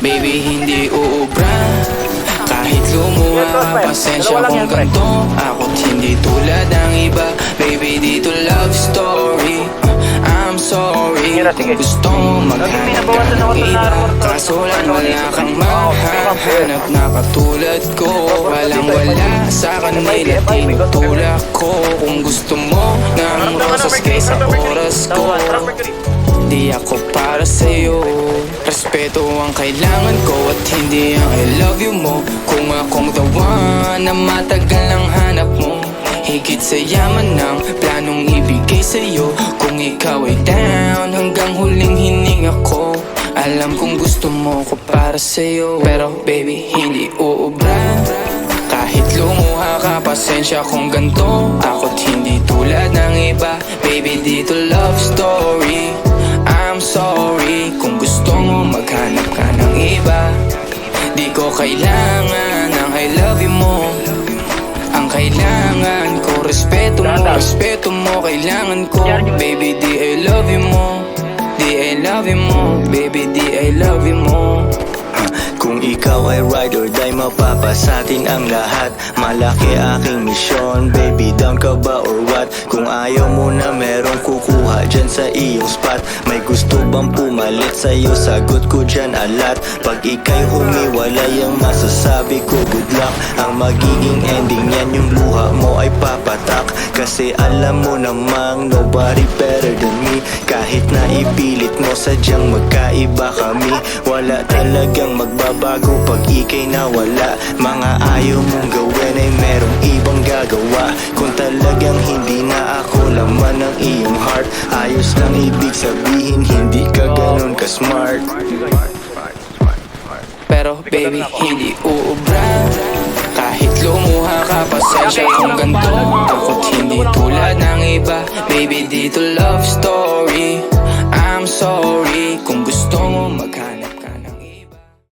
Baby, hindi uubra. Kahit lumuha ka, pasensya kung ganito. Ako't hindi tulad ng iba. Baby, dito love story. I'm sorry kung gusto mo maghanap ka ng iba. Kaso lang wala kang mahahanap na katulad ko. Walang wala sa kanila, tinutulak ko. Kung gusto mo ng rosas kaysa oras ko, di ako para sa'yo. Respeto ang kailangan ko at hindi ang I love you mo. Kung akong the one na matagal ang hanap mo, higit sa yaman ng planong ibigay sa'yo. Kung ikaw ay down hanggang huling hininga ko, alam kong gusto mo ko para sa'yo. Pero baby, hindi uubra. Kahit lumuha ka, pasensya kung ganito. Ako't hindi tulad ng iba. Baby, dito love story. I'm sorry kung gusto mo maghanap ka ng iba. Di ko kailangan ang I love you mo. Ang kailangan ko, respeto mo. Respeto mo, kailangan ko. Baby, di I love you mo. Di I love you mo. Baby, di I love you mo. Kung ikaw ay ride or die, mapapasatin ang lahat. Malaki aking misyon, baby, down ka ba or what? Kung ayaw mo na merong kukuha dyan sa iyong spot. May gusto bang pumalit sa'yo? Sagot ko dyan alat. Pag ika'y humiwalay, ang masasabi ko good luck. Ang magiging ending yan, yung luha mo ay papatak. Kasi alam mo namang nobody better than me. Kahit na ipilit mo, sadyang magkaiba kami. Wala talagang magbabago pag ika'y nawala. Mga ayaw mong gawin ay merong ibang gagawa. Kung talagang hindi na ako laman ng iyong heart, ayos lang ibig sabihin, hindi ka ganun ka-smart. Pero baby, hindi uubra. Kahit lumuha ka, pasensya kung ganito. Ako't hindi tulad ng iba. Baby, dito love story. I'm sorry kung gusto mo maghanap